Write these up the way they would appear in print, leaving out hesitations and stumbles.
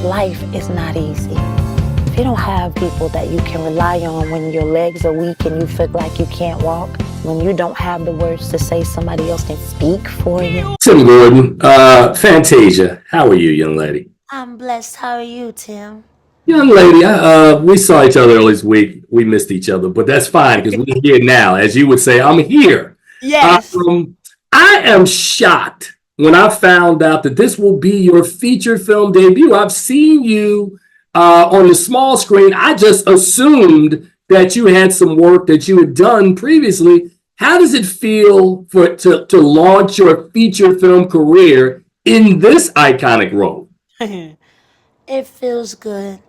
life is not easy. If you don't have people that you can rely on when your legs are weak and you feel like you can't walk, when you don't have the words to say, somebody else can speak for you. Tim Gordon, Fantasia, how are you, young lady? I'm blessed. How are you, Tim? Young lady, we saw each other earlier this week. We missed each other, but that's fine because we're here now. As you would say, I'm here. Yes. I am shocked when I found out that this will be your feature film debut. I've seen you on the small screen. I just assumed that you had some work that you had done previously. How does it feel to launch your feature film career in this iconic role? It feels good.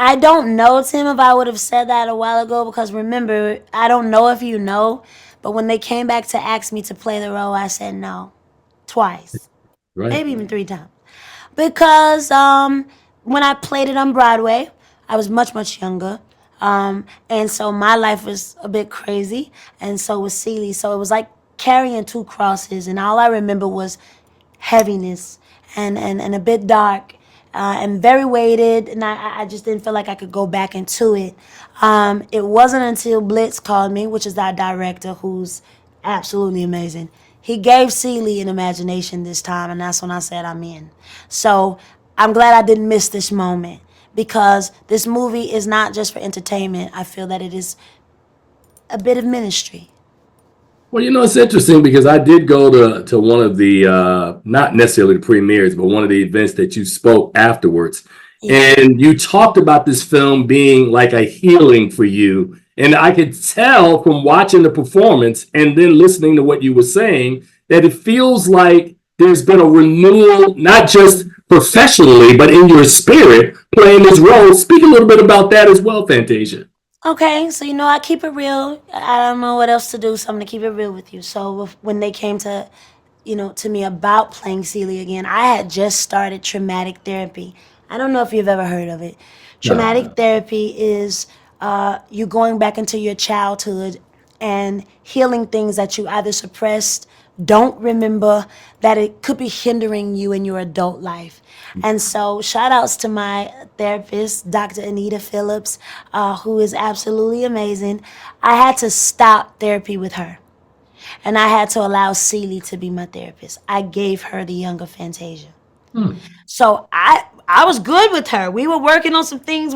I don't know, Tim, if I would have said that a while ago because remember, I don't know if you know, but when they came back to ask me to play the role, I said no. Twice. Right. Maybe even 3 times. Because when I played it on Broadway, I was much, much younger. And so my life was a bit crazy, and so was Celie. So it was like carrying 2 crosses, and all I remember was heaviness and a bit dark. And very weighted, and I just didn't feel like I could go back into it. It wasn't until Blitz called me, which is our director, who's absolutely amazing. He gave Celie an imagination this time, and that's when I said I'm in. So I'm glad I didn't miss this moment because this movie is not just for entertainment. I feel that it is a bit of ministry. Well, it's interesting because I did go to one of the, not necessarily the premieres, but one of the events that you spoke afterwards. Yeah. And you talked about this film being like a healing for you. And I could tell from watching the performance and then listening to what you were saying that it feels like there's been a renewal, not just professionally, but in your spirit playing this role. Speak a little bit about that as well, Fantasia. Okay, so I keep it real. I don't know what else to do, so I'm gonna keep it real with you. So when they came to, to me about playing Celie again, I had just started traumatic therapy. I don't know if you've ever heard of it. Traumatic therapy is you going back into your childhood and healing things that you either suppressed, don't remember, that it could be hindering you in your adult life. And so shout outs to my therapist, Dr. Anita Phillips, who is absolutely amazing. I had to stop therapy with her. And I had to allow Celie to be my therapist. I gave her the younger Fantasia. So I was good with her. We were working out some things,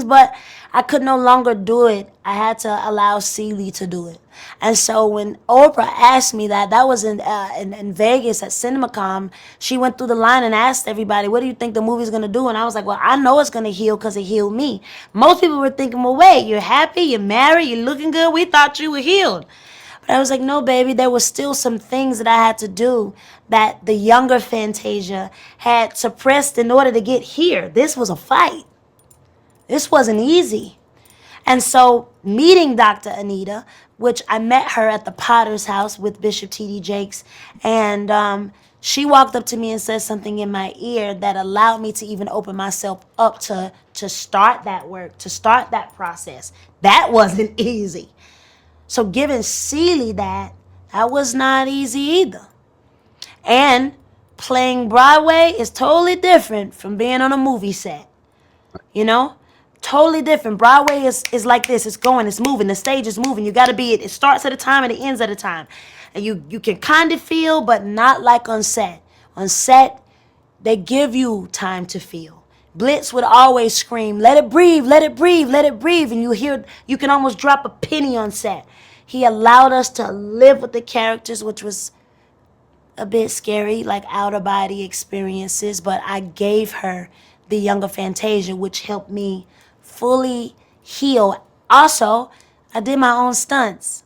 but I could no longer do it. I had to allow Celie to do it. And so when Oprah asked me that was in Vegas at CinemaCom, she went through the line and asked everybody, what do you think the movie's going to do? And I was like, well, I know it's going to heal because it healed me. Most people were thinking, well, wait, you're happy, you're married, you're looking good. We thought you were healed. But I was like, no, baby, there were still some things that I had to do that the younger Fantasia had suppressed in order to get here. This was a fight. This wasn't easy. And so meeting Dr. Anita, which I met her at the Potter's house with Bishop T.D. Jakes, and she walked up to me and said something in my ear that allowed me to even open myself up to start that work, to start that process. That wasn't easy. So giving Celie that was not easy either. And playing Broadway is totally different from being on a movie set. Totally different. Broadway is like this. It's going, it's moving. The stage is moving. You got to be, it starts at a time and it ends at a time. And you can kind of feel, but not like on set. On set, they give you time to feel. Blitz would always scream, let it breathe, let it breathe, let it breathe. And you can almost drop a penny on set. He allowed us to live with the characters, which was a bit scary, like out-of-body experiences. But I gave her the younger Fantasia, which helped me fully heal. Also, I did my own stunts.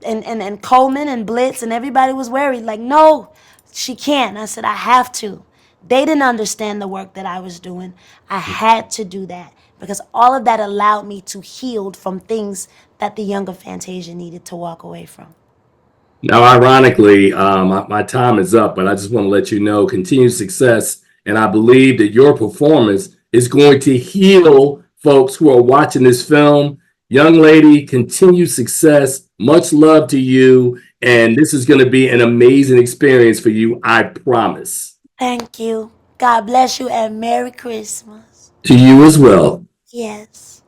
And Coleman and Blitz and everybody was worried, like, no, she can't. And I said, I have to. They didn't understand the work that I was doing. I had to do that because all of that allowed me to heal from things that the younger Fantasia needed to walk away from. Now, ironically, my time is up, but I just want to let you know, continued success. And I believe that your performance is going to heal folks who are watching this film. Young lady, continued success. Much love to you. And this is going to be an amazing experience for you, I promise. Thank you. God bless you and Merry Christmas. To you as well. Yes.